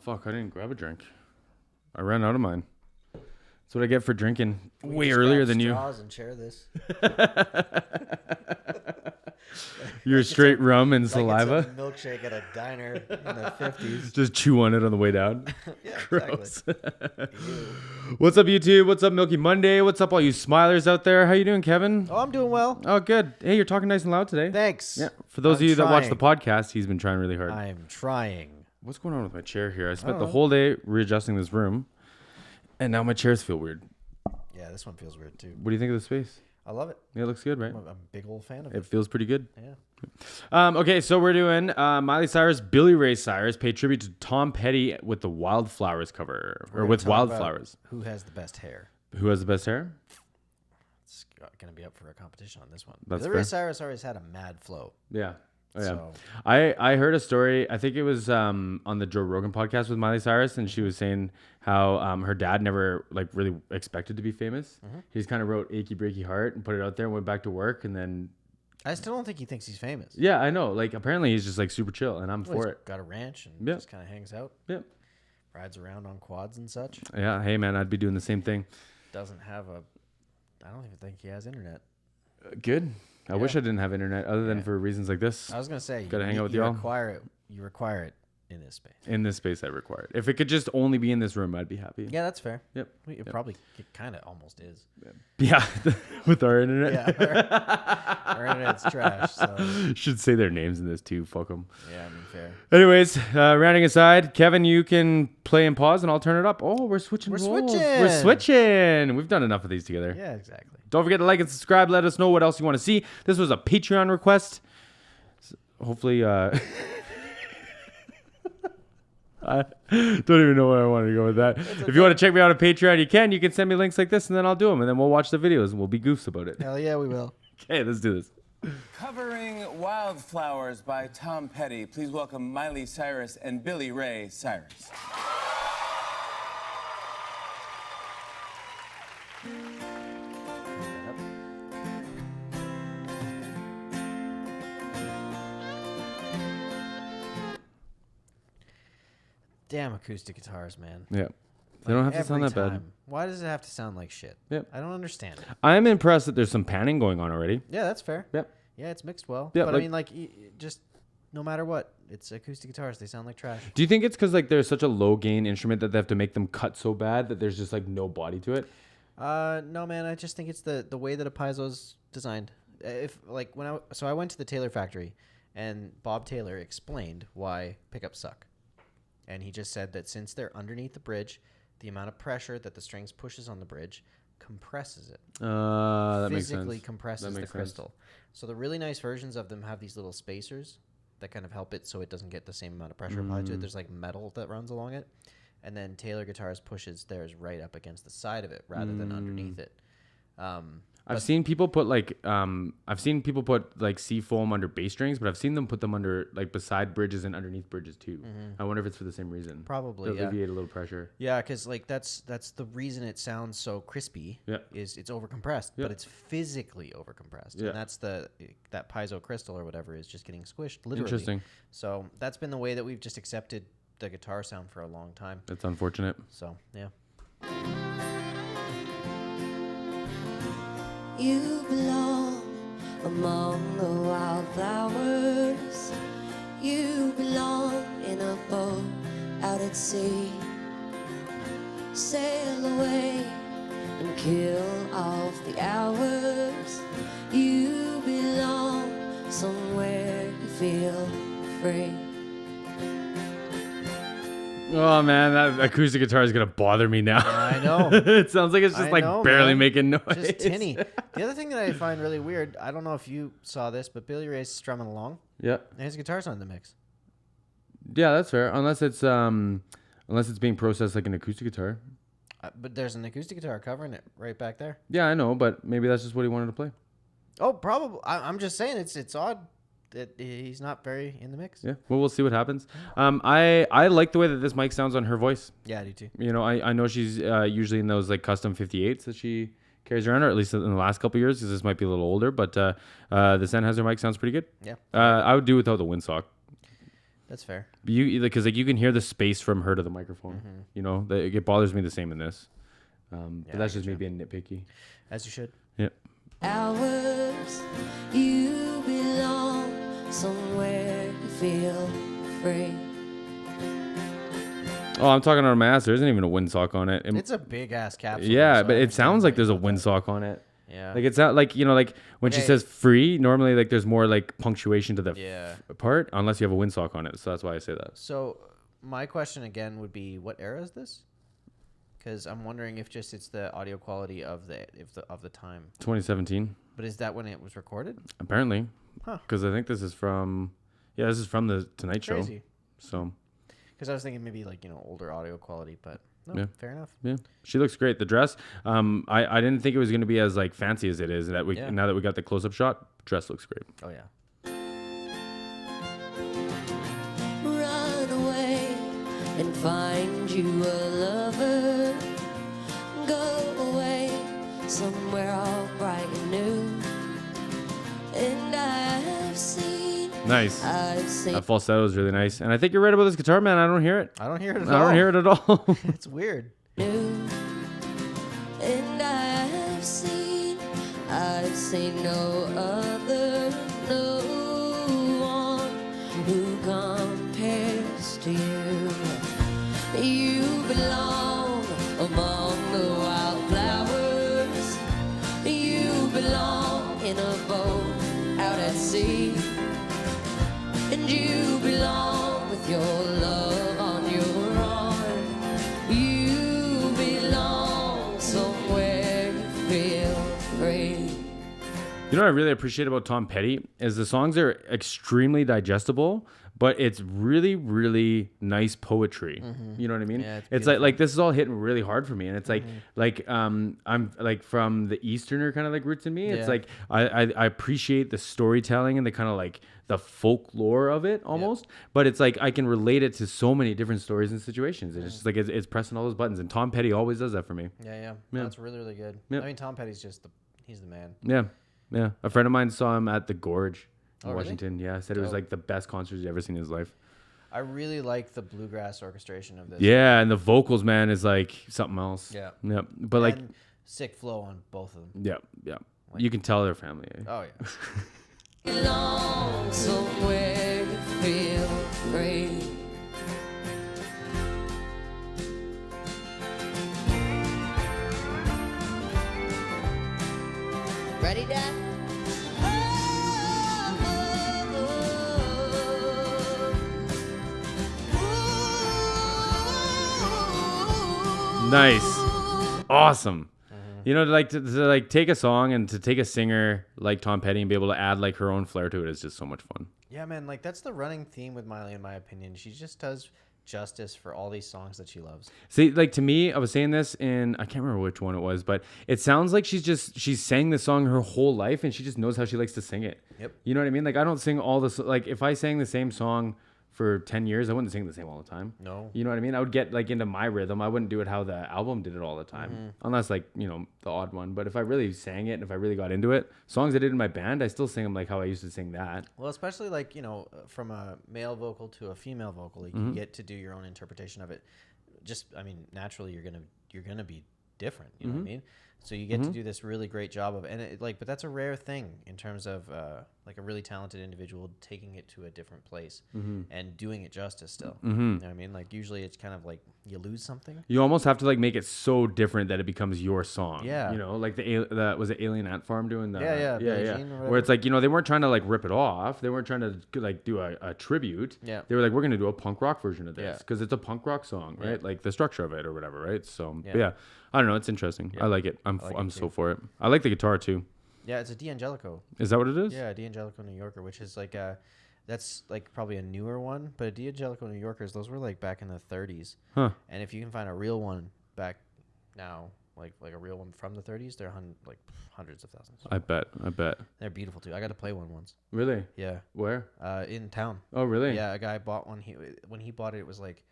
fuck, I didn't grab a drink. I ran out of mine. That's what I get for drinking way earlier than you. Straws and share this. You're straight rum and saliva. It's a milkshake at a diner in the 50s. Just chew on it on the way down. Yeah, Gross. exactly. What's up, YouTube? What's up, Milky Monday? What's up, all you smilers out there? How you doing, Kevin? Oh, I'm doing well. Oh, good. Hey, you're talking nice and loud today. Thanks. Yeah. For those of you that watch the podcast, he's been trying really hard. I'm trying. What's going on with my chair here? I spent the whole day readjusting this room, and now my chairs feel weird. Yeah, this one feels weird too. What do you think of the space? I love it. Yeah, it looks good, right? I'm a big old fan of It it. feels pretty good. Yeah. Okay, so we're doing Miley Cyrus, Billy Ray Cyrus pay tribute to Tom Petty with the Wildflowers cover, or with Wildflowers. Who has the best hair? Who has the best hair? It's going to be up for a competition on this one. That's Billy fair. Ray Cyrus always had a mad flow. Yeah. Oh, yeah. So. I heard a story. I think it was on the Joe Rogan podcast with Miley Cyrus, and she was saying how her dad never like really expected to be famous. Mm-hmm. He just kind of wrote "Achy Breaky Heart" and put it out there and went back to work, and then. I still don't think he thinks he's famous. Yeah, I know. Like apparently he's just like super chill, and I'm for He's it. got a ranch and Yeah. just kind of hangs out. Yeah. Rides around on quads and such. Yeah. Hey man, I'd be doing the same thing. Doesn't have a. I don't even think he has internet. Good. I wish I didn't have internet, other than for reasons like this. I was gonna say, Gotta hang out with y'all. You require it in this space. In this space, I require it. If it could just only be in this room, I'd be happy. Yeah, that's fair. Yep. It probably kind of almost is. Yeah, with our internet. Yeah, our internet's trash. So Should say their names in this too. Fuck them. yeah, I mean fair. Anyways, rounding aside, Kevin, you can play and pause, and I'll turn it up. Oh, we're switching. We're roles. switching. We're switching. We've done enough of these together. Yeah, exactly. Don't forget to like and subscribe. Let us know what else you want to see. This was a Patreon request. Hopefully, I don't even know where I wanted to go with that. If you want to check me out on Patreon, you can. You can send me links like this, and then I'll do them, and then we'll watch the videos, and we'll be goofs about it. Hell yeah, we will. Okay, let's do this. Covering Wildflowers by Tom Petty, please welcome Miley Cyrus and Billy Ray Cyrus. Damn acoustic guitars, man. Yeah. They don't have to sound that bad. Why does it have to sound like shit? Yep. I don't understand it. I'm impressed that there's some panning going on already. Yeah, that's fair. Yep. Yeah, it's mixed well. Yeah, but like- I mean, like, just no matter what, it's acoustic guitars. They sound like trash. Do you think it's because like there's such a low gain instrument that they have to make them cut so bad that there's just like no body to it? No, man. I just think it's the way that a piezo's designed. If like I went to the Taylor factory, and Bob Taylor explained why pickups suck, and he just said that since they're underneath the bridge, the amount of pressure that the strings pushes on the bridge compresses it. That makes sense. Physically compresses the makes sense. crystal. So the really nice versions of them have these little spacers that kind of help it so it doesn't get the same amount of pressure applied to it. There's like metal that runs along it. And then Taylor Guitars pushes theirs right up against the side of it rather than underneath it. I've seen people put like sea foam under bass strings, but I've seen them put them under like beside bridges and underneath bridges too. I wonder if it's for the same reason. Probably, to yeah. alleviate a little pressure. Yeah, because like that's the reason it sounds so crispy. Yeah. Is it's overcompressed, Yeah. but it's physically overcompressed, Yeah. and that's that piezo crystal or whatever is just getting squished literally. Interesting. So that's been the way that we've just accepted the guitar sound for a long time. That's unfortunate. So yeah. You belong among the wildflowers. You belong in a boat out at sea. Sail away and kill off the hours. You belong somewhere you feel free. Oh man, that acoustic guitar is gonna bother me now. I know. It sounds like it's just I like know, barely man. making noise. Just tinny. The other thing that I find really weird, I don't know if you saw this, but Billy Ray's strumming along, Yeah. and his guitar's not in the mix. Yeah, that's fair. Unless it's being processed like an acoustic guitar. But there's an acoustic guitar covering it right back there. Yeah, I know, but maybe that's just what he wanted to play. Oh, probably. I'm just saying it's odd that he's not very in the mix. Yeah. Well, we'll see what happens. I like the way that this mic sounds on her voice. Yeah, I do too. You know, I know she's usually in those like custom 58s that she carries around, or at least in the last couple of years, because this might be a little older. But the Sennheiser mic sounds pretty good. Yeah. I would do without the windsock. That's fair. Because like you can hear the space from her to the microphone. You know, it bothers me the same in this. But that's just me being nitpicky. As you should. Yep. Hours, you belong somewhere you feel free. Oh, I'm talking out of my ass. There isn't even a windsock on it. It's a big ass capsule. Yeah, so but I it sounds understand like there's a why you windsock on it. Yeah. Like it's not like, you know, like when she Okay. says free, normally like there's more like punctuation to the Yeah. part, unless you have a windsock on it. So that's why I say that. So my question again would be, what era is this? Because I'm wondering if just it's the audio quality of the time. 2017, But is that when it was recorded? apparently. Huh. Because I think this is from the Tonight Show. Crazy. So Because I was thinking maybe like older audio quality, but no, Yeah. fair enough. yeah, she looks great. The dress, I didn't think it was going to be as like fancy as it is. Now that we got the close up shot, dress looks great. Oh yeah. Run away and find you a lover. Go away somewhere all bright and new. And I've seen Nice. I've That falsetto is really nice, and I think you're right about this guitar, man. I don't hear it. I don't hear it at I all. don't hear it at all. It's weird. new. And I've seen no other, no one who compares to you. You belong among the wildflowers. You belong in a boat out at sea. And you belong with your love on your arm. You belong somewhere you feel free. You know what I really appreciate about Tom Petty is the songs are extremely digestible, but it's really, really nice poetry. You know what I mean? Yeah, it's like this is all hitting really hard for me, and it's like I'm like from the Easterner kind of like roots in me. It's Yeah. like I appreciate the storytelling and the kind of like the folklore of it almost, but it's like I can relate it to so many different stories and situations. It's just like it's pressing all those buttons, and Tom Petty always does that for me. Yeah. That's really, really good. Yeah. I mean, Tom Petty's he's the man. Yeah. A friend of mine saw him at the Gorge in really? Washington. Yeah, said it was Dope. like the best concert he's ever seen in his life. I really like the bluegrass orchestration of this. Yeah, and the vocals, man, is like something else. Yeah. Yep. But like, And sick flow on both of them. yeah. You can tell they're family. Eh? Oh yeah. Belong somewhere you feel free. Ready, Dad? Nice. Awesome. You know, to take a song and to take a singer like Tom Petty and be able to add like her own flair to it is just so much fun. Yeah, man. Like that's the running theme with Miley, in my opinion. She just does justice for all these songs that she loves. See, like to me, I was saying this in I can't remember which one it was, but it sounds like she's sang the song her whole life and she just knows how she likes to sing it. Yep. You know what I mean? Like I don't sing all this. Like if I sang the same song for 10 years, I wouldn't sing the same all the time. No. You know what I mean? I would get like into my rhythm. I wouldn't do it how the album did it all the time. Mm-hmm. Unless like, you know, the odd one. But if I really sang it and if I really got into it, songs I did in my band, I still sing them like how I used to sing that. Well, especially like from a male vocal to a female vocal, like you get to do your own interpretation of it. Just, I mean, naturally you're gonna be different. You know what I mean? So you get to do this really great job of, and it, like, but that's a rare thing in terms of like a really talented individual taking it to a different place and doing it justice still. You know what I mean? Like usually it's kind of like you lose something. You almost have to like make it so different that it becomes your song. Yeah. You know, like was it Alien Ant Farm doing that? Yeah, Billie Jean or Where it's like, you know, they weren't trying to like rip it off. They weren't trying to like do a tribute. Yeah. They were like, we're gonna do a punk rock version of this Yeah. because it's a punk rock song, right? Yeah. Like the structure of it or whatever, right? So Yeah. but yeah, I don't know. It's interesting. I like it. I'm so for it. I like the guitar too. Yeah, it's a D'Angelico. Is that what it is? Yeah, D'Angelico New Yorker, which is like that's like probably a newer one, but a D'Angelico New Yorkers, those were like back in the 30s. Huh. And if you can find a real one back now, like a real one from the 30s, they're like hundreds of thousands. I bet. They're beautiful too. I got to play one once. Really? Yeah. Where? In town. Oh, really? Yeah, a guy bought one. When he bought it, it was like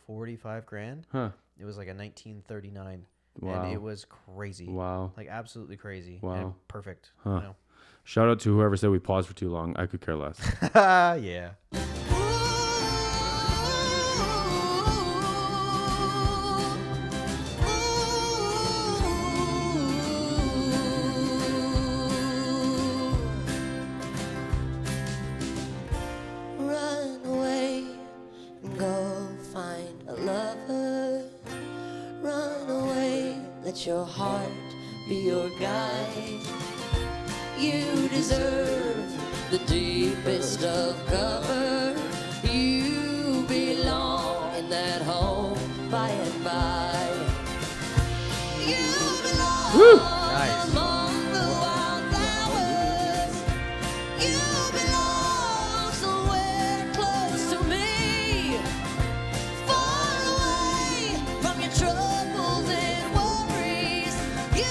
45 grand. Huh. It was like a 1939. Wow. And it was crazy. Wow. Like absolutely crazy. Wow. And perfect. Huh. You know? Shout out to whoever said we paused for too long. I could care less. Yeah. let your heart be your guide. You deserve the deepest of cover. You belong in that home by and by. You belong Nice. among the wildflowers. You belong somewhere close to me, far away from your troubles and worries. You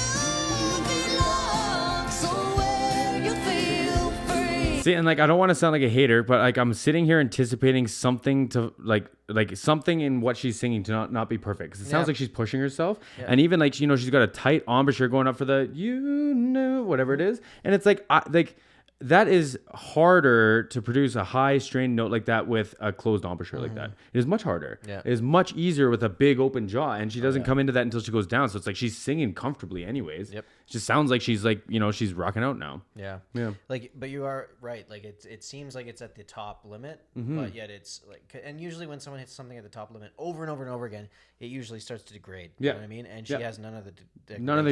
belong somewhere you feel free. See, and like I don't want to sound like a hater, but like I'm sitting here anticipating something to like something in what she's singing to not be perfect, because it sounds Yeah. like she's pushing herself, and even like she's got a tight embouchure going up for the whatever it is, and it's like that is harder to produce a high strained note like that with a closed embouchure like that. It is much harder. Yeah. It is much easier with a big open jaw, and she doesn't come into that until she goes down. So it's like she's singing comfortably anyways. Yep. It just sounds like she's like, she's rocking out now. Yeah. Yeah. Like, but you are right. Like, it seems like it's at the top limit, but yet it's like, and usually when someone hits something at the top limit over and over and over again, it usually starts to degrade. You know what I mean? And she has none of the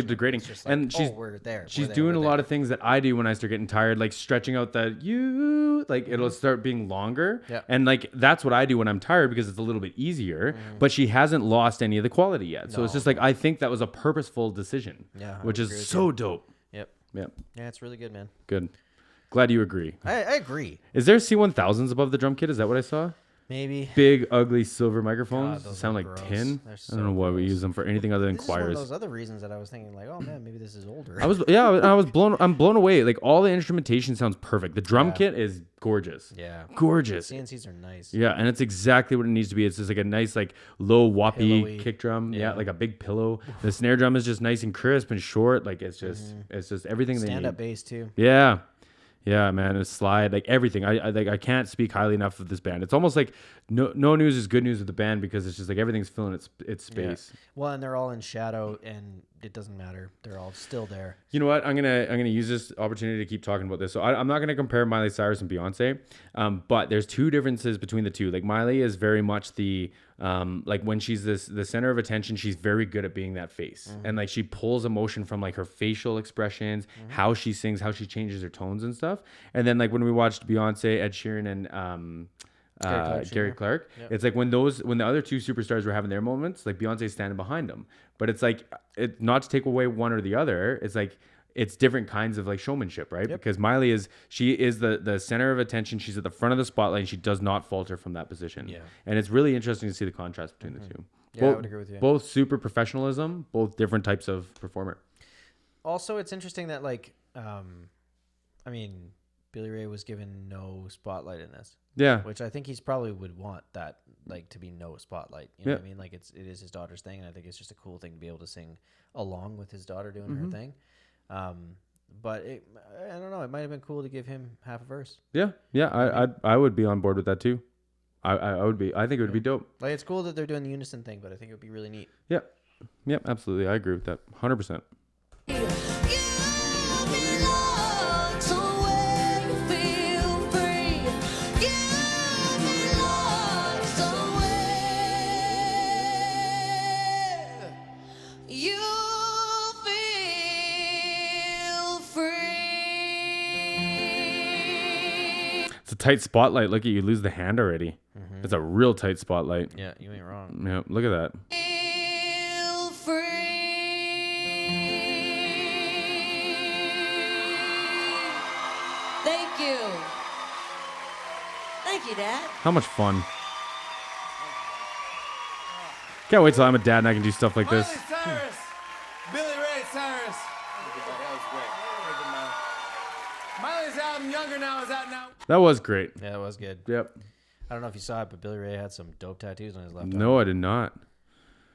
degrading. It's just like, And she's we're there. She's doing a lot of things that I do when I start getting tired, like stretching out the it'll start being longer. Yeah. And like that's what I do when I'm tired, because it's a little bit easier. But she hasn't lost any of the quality yet. So it's just like I think that was a purposeful decision. Yeah, I Which would agree is with so dope. Yep. Yep. Yeah, it's really good, man. Good. Glad you agree. I agree. Is there C1000s above the drum kit? Is that what I saw? Maybe. Big, ugly silver microphones. those Sound are like gross. tin. They're I so don't know why we gross. use them for anything other than This is one of choirs. those other reasons that I was thinking, like, oh man, maybe this is older. I'm blown away. Like all the instrumentation sounds perfect. The drum kit is gorgeous. Yeah. Gorgeous. CNCs are nice. Yeah, and it's exactly what it needs to be. It's just like a nice, like low whoppy Pillowy. kick drum. Yeah. Yeah. Like a big pillow. The snare drum is just nice and crisp and short. Like it's just everything they Stand need. up bass too. Yeah. Yeah, man, it's slide, like everything. I can't speak highly enough of this band. It's almost like no news is good news with the band, because it's just like everything's filling its space. Well, and they're all in shadow, and it doesn't matter. They're all still there. You know what? I'm gonna use this opportunity to keep talking about this. So I'm not gonna compare Miley Cyrus and Beyonce, but there's two differences between the two. Like Miley is very much the like when she's the center of attention, she's very good at being that face, and like she pulls emotion from like her facial expressions, how she sings, how she changes her tones and stuff. And then like when we watched Beyonce, Ed Sheeran, and Gary Clark, it's like when the other two superstars were having their moments, like Beyonce's standing behind them. But it's like not to take away one or the other. It's like it's different kinds of like showmanship, right? Because Miley is the center of attention. She's at the front of the spotlight, and she does not falter from that position. Yeah. And it's really interesting to see the contrast between the two. Yeah, I would agree with you. Both super professionalism, both different types of performer. Also, it's interesting that like, I mean, Billy Ray was given no spotlight in this. Yeah. Which I think he's probably would want that, like, to be no spotlight. You know what I mean? Like, it is his daughter's thing, and I think it's just a cool thing to be able to sing along with his daughter doing her thing. But I don't know. It might have been cool to give him half a verse. Yeah. I would be on board with that too. I would be. I think it would be dope. Like, it's cool that they're doing the unison thing, but I think it would be really neat. Yep. Yep. Absolutely. I agree with that. 100%. You belong somewhere you feel free. You belong somewhere you feel free. It's a tight spotlight. Look at you lose the hand already. It's a real tight spotlight. Yeah, you ain't wrong. Yeah. Look at that. Feel free. Thank you. Thank you, Dad. How much fun. Can't wait till I'm a dad and I can do stuff like this. Miley Cyrus, Billy Ray Cyrus. That was great. Miley's album Younger Now is out now. That was great. Yeah, that was good. Yep. I don't know if you saw it, but Billy Ray had some dope tattoos on his left arm. No, I did not.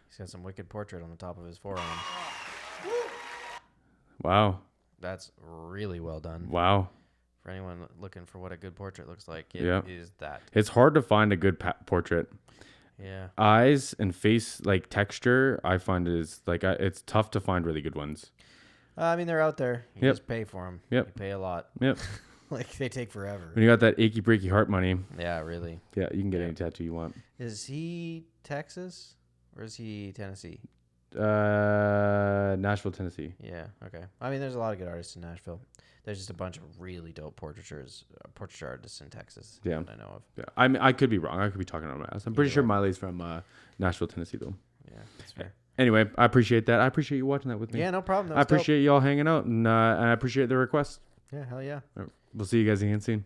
He's got some wicked portrait on the top of his forearm. Wow. That's really well done. Wow. For anyone looking for what a good portrait looks like, it is that. It's hard to find a good portrait. Yeah. Eyes and face, like texture, I find is like it's tough to find really good ones. I mean, they're out there. You just pay for them. Yep. You pay a lot. Yep. Like, they take forever. When you got that achy breaky heart money, Yeah, really. yeah, you can get any tattoo you want. Is he Texas or is he Tennessee? Nashville, Tennessee. Yeah. Okay. I mean, there's a lot of good artists in Nashville. There's just a bunch of really dope portraiture artists in Texas. Yeah. That I know of. Yeah, I mean, I could be wrong. I could be talking on my ass. I'm pretty sure Miley's from Nashville, Tennessee, though. Yeah, that's fair. Anyway, I appreciate that. I appreciate you watching that with me. Yeah, no problem. That I was dope. appreciate y'all hanging out, and I appreciate the request. Yeah, hell yeah. We'll see you guys again soon.